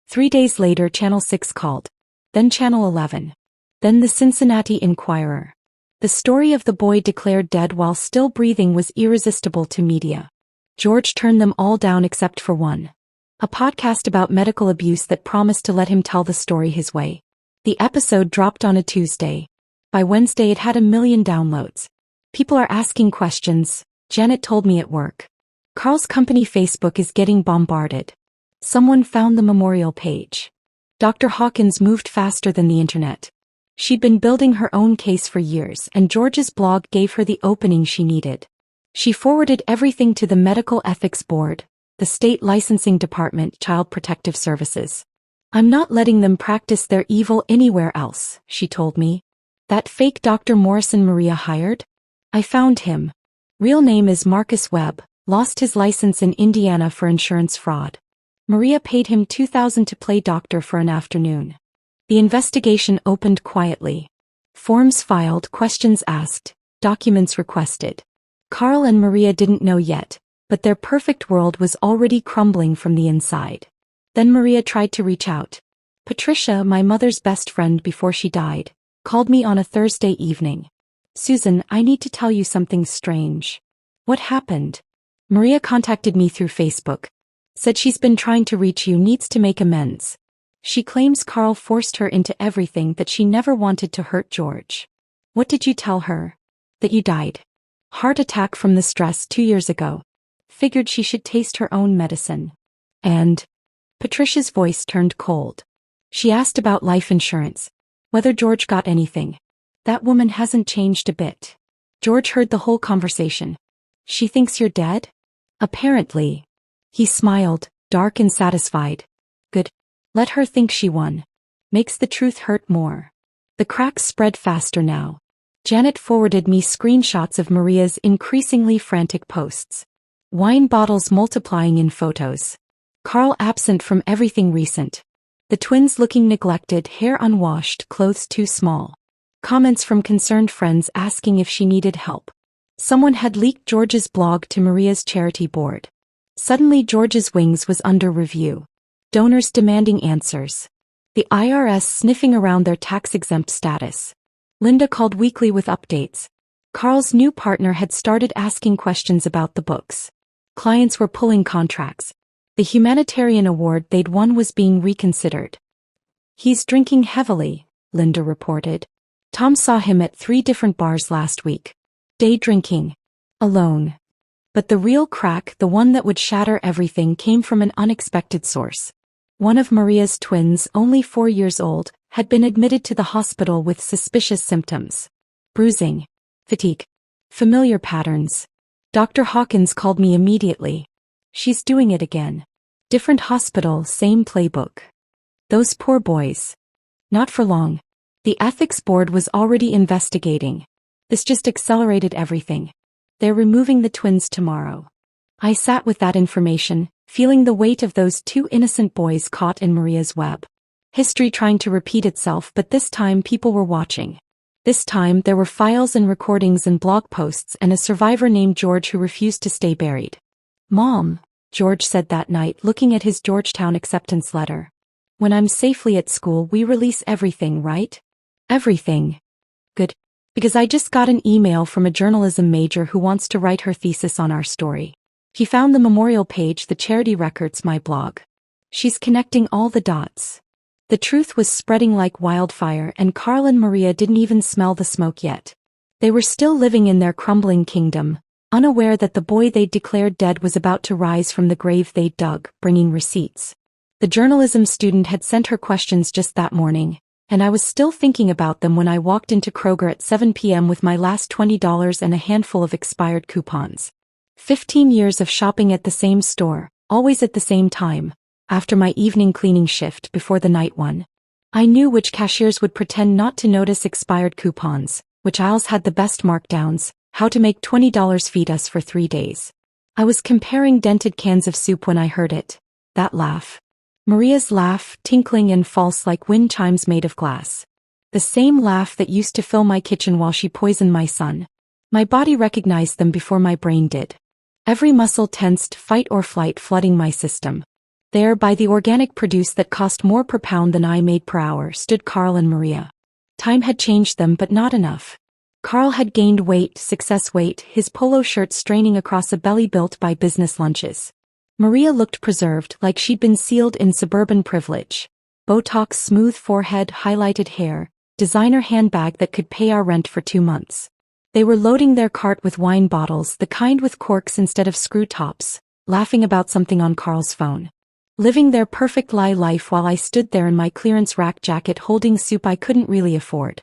3 days later, Channel 6 called. Then Channel 11. Then the Cincinnati Enquirer. The story of the boy declared dead while still breathing was irresistible to media. George turned them all down except for one. A podcast about medical abuse that promised to let him tell the story his way. The episode dropped on a Tuesday. By Wednesday it had 1 million downloads. People are asking questions, Janet told me at work. Carl's company Facebook is getting bombarded. Someone found the memorial page. Dr. Hawkins moved faster than the internet. She'd been building her own case for years, and George's blog gave her the opening she needed. She forwarded everything to the Medical Ethics Board, the State Licensing Department, Child Protective Services. "I'm not letting them practice their evil anywhere else," she told me. "That fake Dr. Morrison Maria hired? I found him. Real name is Marcus Webb, lost his license in Indiana for insurance fraud. Maria paid him $2,000 to play doctor for an afternoon." The investigation opened quietly. Forms filed, questions asked, documents requested. Carl and Maria didn't know yet, but their perfect world was already crumbling from the inside. Then Maria tried to reach out. "Patricia, my mother's best friend before she died, called me on a Thursday evening. 'Susan, I need to tell you something strange.' 'What happened?' 'Maria contacted me through Facebook. Said she's been trying to reach you, needs to make amends. She claims Carl forced her into everything, that she never wanted to hurt George.' 'What did you tell her?' 'That you died. Heart attack from the stress 2 years ago. Figured she should taste her own medicine.' And Patricia's voice turned cold. She asked about life insurance, whether George got anything. 'That woman hasn't changed a bit.' George heard the whole conversation. 'She thinks you're dead?' 'Apparently.' He smiled, dark and satisfied. 'Good. Let her think she won. Makes the truth hurt more.' The cracks spread faster now. Janet forwarded me screenshots of Maria's increasingly frantic posts. Wine bottles multiplying in photos. Carl absent from everything recent. The twins looking neglected, hair unwashed, clothes too small. Comments from concerned friends asking if she needed help. Someone had leaked George's blog to Maria's charity board. Suddenly George's wings was under review. Donors demanding answers. The IRS sniffing around their tax-exempt status. Linda called weekly with updates. Carl's new partner had started asking questions about the books. Clients were pulling contracts. The humanitarian award they'd won was being reconsidered. "He's drinking heavily," Linda reported. "Tom saw him at 3 different bars last week. Day drinking. Alone." But the real crack, the one that would shatter everything, came from an unexpected source. One of Maria's twins, only 4 years old, had been admitted to the hospital with suspicious symptoms. Bruising. Fatigue. Familiar patterns. Dr. Hawkins called me immediately. "She's doing it again. Different hospital, same playbook." Those poor boys. Not for long. The ethics board was already investigating. This just accelerated everything. They're removing the twins tomorrow. I sat with that information, feeling the weight of those 2 innocent boys caught in Maria's web. History trying to repeat itself, but this time people were watching. This time there were files and recordings and blog posts and a survivor named George who refused to stay buried. "Mom," George said that night, looking at his Georgetown acceptance letter. "When I'm safely at school, we release everything, right?" "Everything." "Good. Because I just got an email from a journalism major who wants to write her thesis on our story. He found the memorial page, the charity records, my blog. She's connecting all the dots." The truth was spreading like wildfire, and Carl and Maria didn't even smell the smoke yet. They were still living in their crumbling kingdom, unaware that the boy they'd declared dead was about to rise from the grave they'd dug, bringing receipts. The journalism student had sent her questions just that morning, and I was still thinking about them when I walked into Kroger at 7 p.m. with my last $20 and a handful of expired coupons. 15 years of shopping at the same store, always at the same time, after my evening cleaning shift before the night one. I knew which cashiers would pretend not to notice expired coupons, which aisles had the best markdowns, how to make $20 feed us for 3 days. I was comparing dented cans of soup when I heard it. That laugh. Maria's laugh, tinkling and false like wind chimes made of glass. The same laugh that used to fill my kitchen while she poisoned my son. My body recognized them before my brain did. Every muscle tensed, fight or flight flooding my system. There, by the organic produce that cost more per pound than I made per hour, stood Carl and Maria. Time had changed them, but not enough. Carl had gained weight, success weight, his polo shirt straining across a belly built by business lunches. Maria looked preserved, like she'd been sealed in suburban privilege. Botox, smooth forehead, highlighted hair, designer handbag that could pay our rent for 2 months. They were loading their cart with wine bottles, the kind with corks instead of screw tops, laughing about something on Carl's phone. living their perfect life while I stood there in my clearance rack jacket holding soup I couldn't really afford.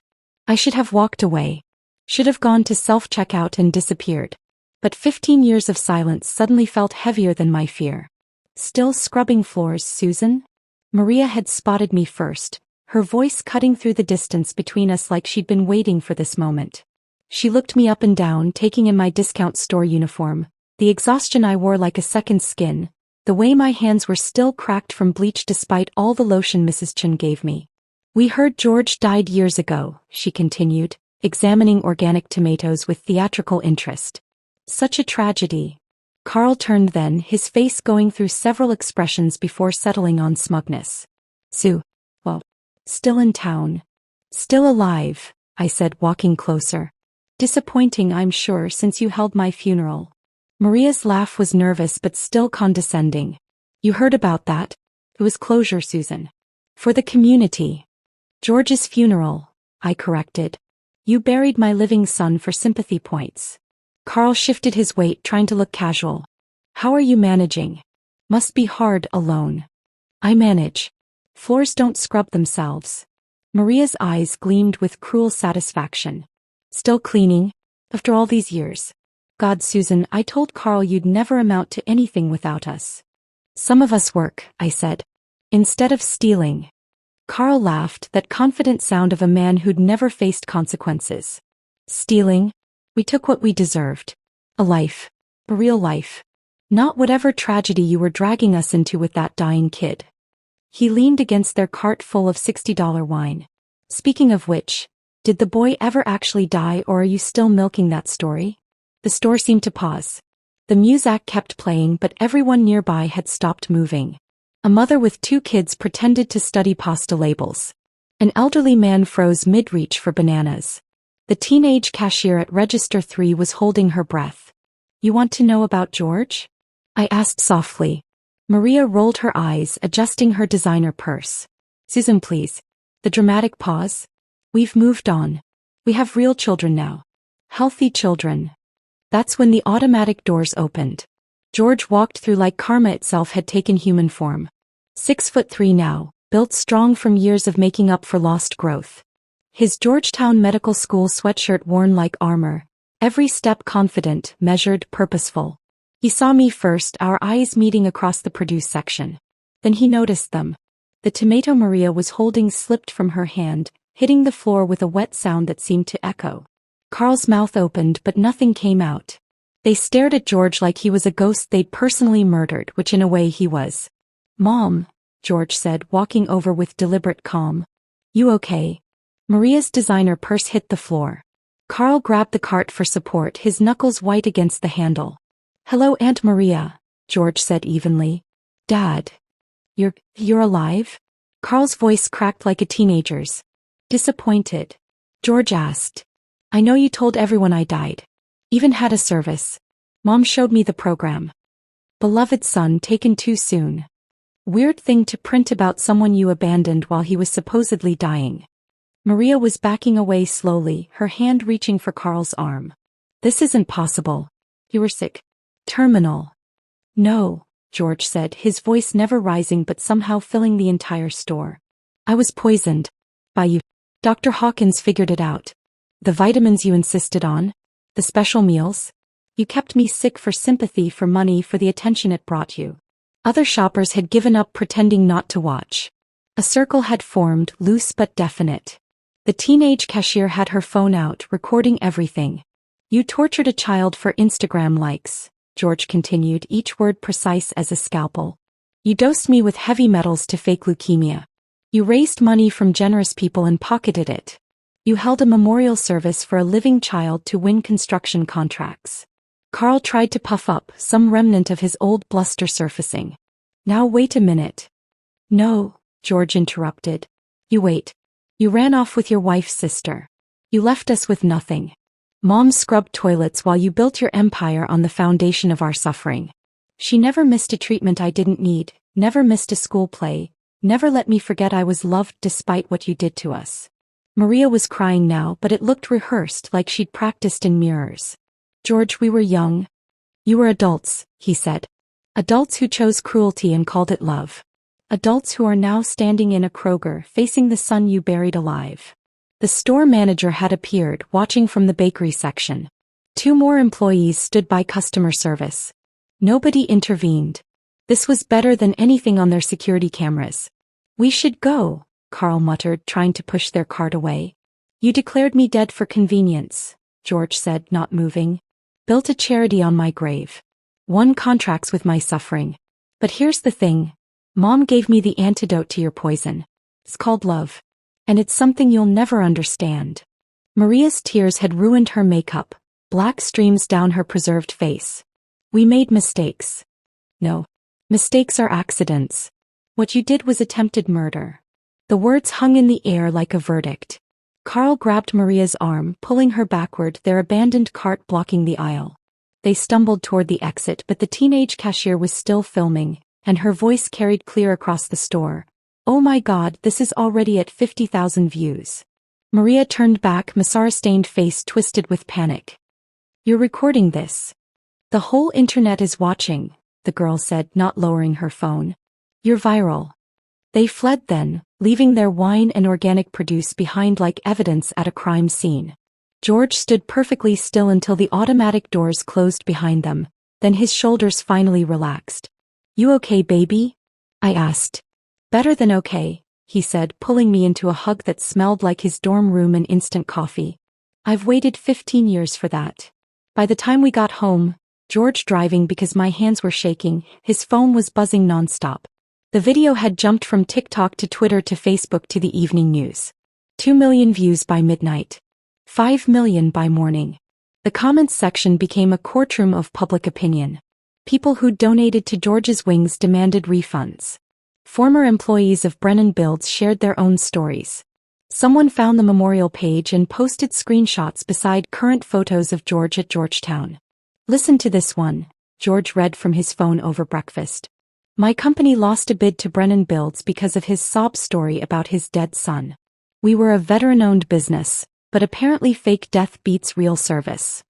I should have walked away. Should have gone to self-checkout and disappeared. But 15 years of silence suddenly felt heavier than my fear. Still scrubbing floors, Susan? Maria had spotted me first, her voice cutting through the distance between us like she'd been waiting for this moment. She looked me up and down, taking in my discount store uniform, the exhaustion I wore like a second skin, the way my hands were still cracked from bleach despite all the lotion Mrs. Chen gave me. We heard George died years ago, she continued, examining organic tomatoes with theatrical interest. Such a tragedy. Carl turned then, his face going through several expressions before settling on smugness. Sue. Well, still in town. Still alive, I said, walking closer. Disappointing, I'm sure, since you held my funeral. Maria's laugh was nervous but still condescending. You heard about that? It was closure, Susan. For the community. George's funeral, I corrected. You buried my living son for sympathy points. Carl shifted his weight, trying to look casual. How are you managing? Must be hard alone. I manage. Floors don't scrub themselves. Maria's eyes gleamed with cruel satisfaction. Still cleaning? After all these years? God, Susan, I told Carl you'd never amount to anything without us. Some of us work, I said. Instead of stealing. Carl laughed, that confident sound of a man who'd never faced consequences. Stealing? We took what we deserved. A life. A real life. Not whatever tragedy you were dragging us into with that dying kid. He leaned against their cart full of $60 wine. Speaking of which, did the boy ever actually die, or are you still milking that story? The store seemed to pause. The music kept playing, but everyone nearby had stopped moving. A mother with 2 kids pretended to study pasta labels. An elderly man froze mid-reach for bananas. The teenage cashier at Register 3 was holding her breath. You want to know about George? I asked softly. Maria rolled her eyes, adjusting her designer purse. Susan, please. The dramatic pause. We've moved on. We have real children now. Healthy children. That's when the automatic doors opened. George walked through like karma itself had taken human form. 6'3" now, built strong from years of making up for lost growth. His Georgetown Medical School sweatshirt worn like armor, every step confident, measured, purposeful. He saw me first, our eyes meeting across the produce section. Then he noticed them. The tomato Maria was holding slipped from her hand, hitting the floor with a wet sound that seemed to echo. Carl's mouth opened but nothing came out. They stared at George like he was a ghost they'd personally murdered, which in a way he was. Mom, George said, walking over with deliberate calm. You okay? Maria's designer purse hit the floor. Carl grabbed the cart for support, his knuckles white against the handle. Hello, Aunt Maria, George said evenly. Dad. You're alive? Carl's voice cracked like a teenager's. Disappointed. George asked. I know you told everyone I died. Even had a service. Mom showed me the program. Beloved son taken too soon. Weird thing to print about someone you abandoned while he was supposedly dying. Maria was backing away slowly, her hand reaching for Carl's arm. This isn't possible. You were sick. Terminal. No, George said, his voice never rising but somehow filling the entire store. I was poisoned. By you. Dr. Hawkins figured it out. The vitamins you insisted on? The special meals? You kept me sick for sympathy, for money, for the attention it brought you. Other shoppers had given up, pretending not to watch. A circle had formed, loose but definite. The teenage cashier had her phone out, recording everything. You tortured a child for Instagram likes, George continued, each word precise as a scalpel. You dosed me with heavy metals to fake leukemia. You raised money from generous people and pocketed it. You held a memorial service for a living child to win construction contracts. Carl tried to puff up, some remnant of his old bluster surfacing. Now wait a minute. No, George interrupted. You wait. You ran off with your wife's sister. You left us with nothing. Mom scrubbed toilets while you built your empire on the foundation of our suffering. She never missed a treatment I didn't need, never missed a school play, never let me forget I was loved despite what you did to us. Maria was crying now, but it looked rehearsed, like she'd practiced in mirrors. George, we were young. You were adults, he said. Adults who chose cruelty and called it love. Adults who are now standing in a Kroger facing the son you buried alive. The store manager had appeared, watching from the bakery section. 2 more employees stood by customer service. Nobody intervened. This was better than anything on their security cameras. "We should go," Carl muttered, trying to push their cart away. "You declared me dead for convenience," George said, not moving. "Built a charity on my grave. Won contracts with my suffering. But here's the thing. Mom gave me the antidote to your poison. It's called love. And it's something you'll never understand." Maria's tears had ruined her makeup, black streams down her preserved face. "We made mistakes." "No. Mistakes are accidents. What you did was attempted murder." The words hung in the air like a verdict. Carl grabbed Maria's arm, pulling her backward, their abandoned cart blocking the aisle. They stumbled toward the exit, but the teenage cashier was still filming, and her voice carried clear across the store. "Oh my God, this is already at 50,000 views." Maria turned back, mascara-stained face twisted with panic. "You're recording this. The whole internet is watching," the girl said, not lowering her phone. "You're viral." They fled then, leaving their wine and organic produce behind like evidence at a crime scene. George stood perfectly still until the automatic doors closed behind them, then his shoulders finally relaxed. "You okay, baby?" I asked. "Better than okay," he said, pulling me into a hug that smelled like his dorm room and instant coffee. "I've waited 15 years for that." By the time we got home, George driving because my hands were shaking, his phone was buzzing nonstop. The video had jumped from TikTok to Twitter to Facebook to the evening news. 2 million views by midnight. 5 million by morning. The comments section became a courtroom of public opinion. People who donated to George's wings demanded refunds. Former employees of Brennan Builds shared their own stories. Someone found the memorial page and posted screenshots beside current photos of George at Georgetown. "Listen to this one," George read from his phone over breakfast. "My company lost a bid to Brennan Builds because of his sob story about his dead son. We were a veteran-owned business, but apparently fake death beats real service.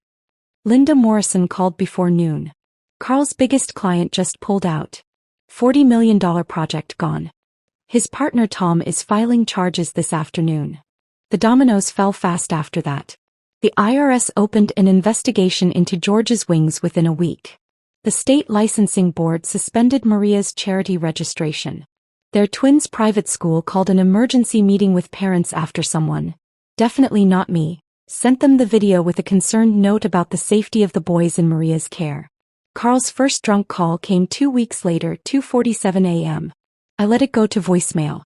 Linda Morrison called before noon. Carl's biggest client just pulled out. $40 million project gone. His partner Tom is filing charges this afternoon." The dominoes fell fast after that. The IRS opened an investigation into George's wings within a week. The state licensing board suspended Maria's charity registration. Their twins' private school called an emergency meeting with parents after someone, definitely not me, sent them the video with a concerned note about the safety of the boys in Maria's care. Carl's first drunk call came 2 weeks later, 2:47 a.m. I let it go to voicemail.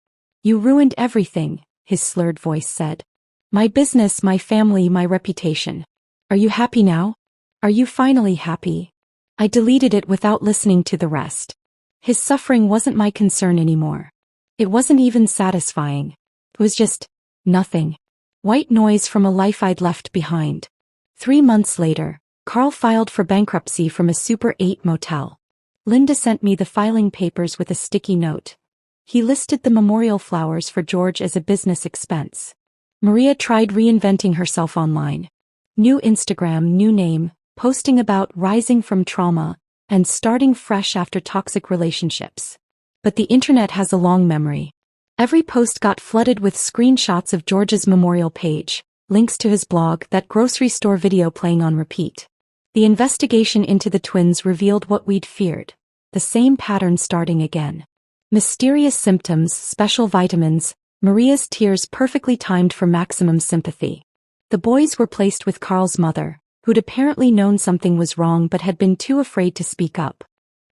"You ruined everything," his slurred voice said. "My business, my family, my reputation. Are you happy now? Are you finally happy?" I deleted it without listening to the rest. His suffering wasn't my concern anymore. It wasn't even satisfying. It was just nothing. White noise from a life I'd left behind. 3 months later, Carl filed for bankruptcy from a Super 8 motel. Linda sent me the filing papers with a sticky note. He listed the memorial flowers for George as a business expense. Maria tried reinventing herself online. New Instagram, new name, posting about rising from trauma, and starting fresh after toxic relationships. But the internet has a long memory. Every post got flooded with screenshots of George's memorial page, links to his blog, that grocery store video playing on repeat. The investigation into the twins revealed what we'd feared. The same pattern starting again. Mysterious symptoms, special vitamins, Maria's tears perfectly timed for maximum sympathy. The boys were placed with Carl's mother, who'd apparently known something was wrong but had been too afraid to speak up.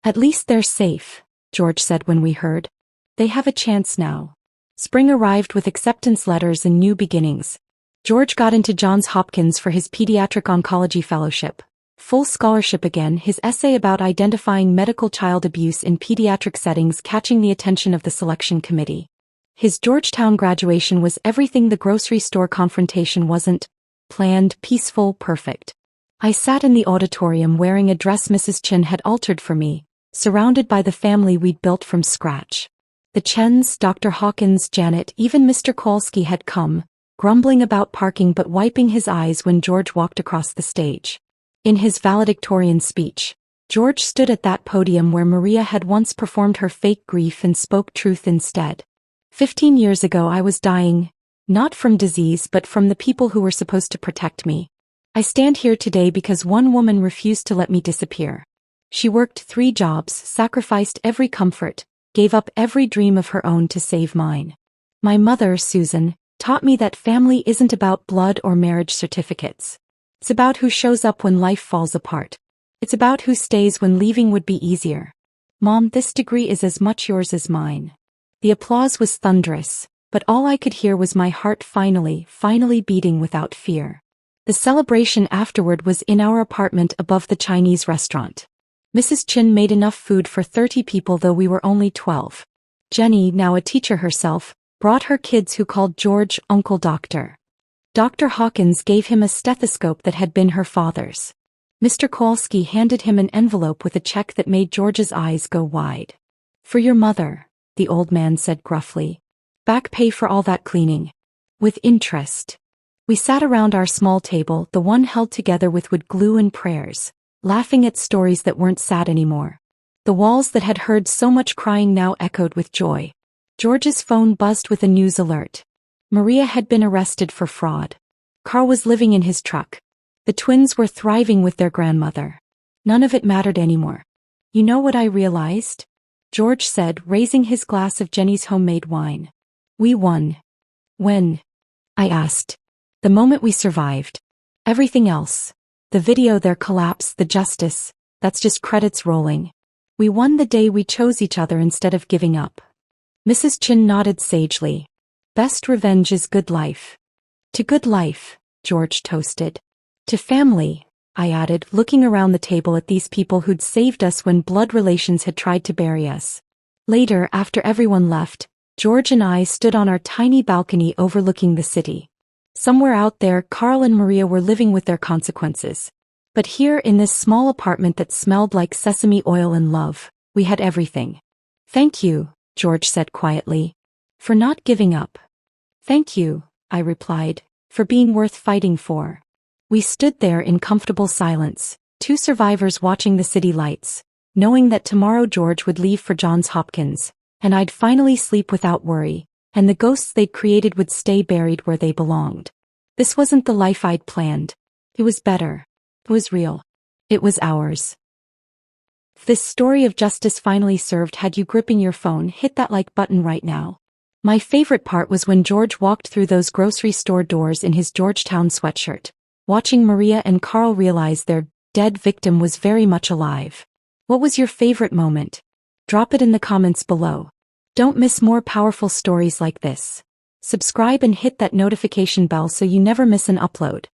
"At least they're safe," George said when we heard. "They have a chance now." Spring arrived with acceptance letters and new beginnings. George got into Johns Hopkins for his pediatric oncology fellowship. Full scholarship again, his essay about identifying medical child abuse in pediatric settings catching the attention of the selection committee. His Georgetown graduation was everything the grocery store confrontation wasn't. Planned, peaceful, perfect. I sat in the auditorium wearing a dress Mrs. Chin had altered for me, surrounded by the family we'd built from scratch. The Chens, Dr. Hawkins, Janet, even Mr. Kowalski had come, grumbling about parking but wiping his eyes when George walked across the stage. In his valedictorian speech, George stood at that podium where Maria had once performed her fake grief and spoke truth instead. 15 years ago I was dying, not from disease but from the people who were supposed to protect me. I stand here today because one woman refused to let me disappear. She worked 3 jobs, sacrificed every comfort, gave up every dream of her own to save mine. My mother, Susan, taught me that family isn't about blood or marriage certificates. It's about who shows up when life falls apart. It's about who stays when leaving would be easier. Mom, this degree is as much yours as mine. The applause was thunderous, but all I could hear was my heart finally beating without fear. The celebration afterward was in our apartment above the Chinese restaurant. Mrs. Chin made enough food for 30 people though we were only 12. Jenny, now a teacher herself, brought her kids who called George Uncle Doctor. Dr. Hawkins gave him a stethoscope that had been her father's. Mr. Kowalski handed him an envelope with a check that made George's eyes go wide. For your mother, the old man said gruffly. Back pay for all that cleaning. With interest. We sat around our small table, the one held together with wood glue and prayers, laughing at stories that weren't sad anymore. The walls that had heard so much crying now echoed with joy. George's phone buzzed with a news alert. Maria had been arrested for fraud. Carl was living in his truck. The twins were thriving with their grandmother. None of it mattered anymore. You know what I realized? George said, raising his glass of Jenny's homemade wine. We won. When? I asked. The moment we survived. Everything else. The video, their collapse, the justice, that's just credits rolling. We won the day we chose each other instead of giving up. Mrs. Chin nodded sagely. Best revenge is good life. To good life, George toasted. To family, I added, looking around the table at these people who'd saved us when blood relations had tried to bury us. Later, after everyone left, George and I stood on our tiny balcony overlooking the city. Somewhere out there, Carl and Maria were living with their consequences. But here in this small apartment that smelled like sesame oil and love, we had everything. Thank you, George said quietly. For not giving up. Thank you, I replied, for being worth fighting for. We stood there in comfortable silence, 2 survivors watching the city lights, knowing that tomorrow George would leave for Johns Hopkins, and I'd finally sleep without worry, and the ghosts they'd created would stay buried where they belonged. This wasn't the life I'd planned. It was better. It was real. It was ours. If this story of justice finally served had you gripping your phone, hit that like button right now. My favorite part was when George walked through those grocery store doors in his Georgetown sweatshirt, watching Maria and Carl realize their dead victim was very much alive. What was your favorite moment? Drop it in the comments below. Don't miss more powerful stories like this. Subscribe and hit that notification bell so you never miss an upload.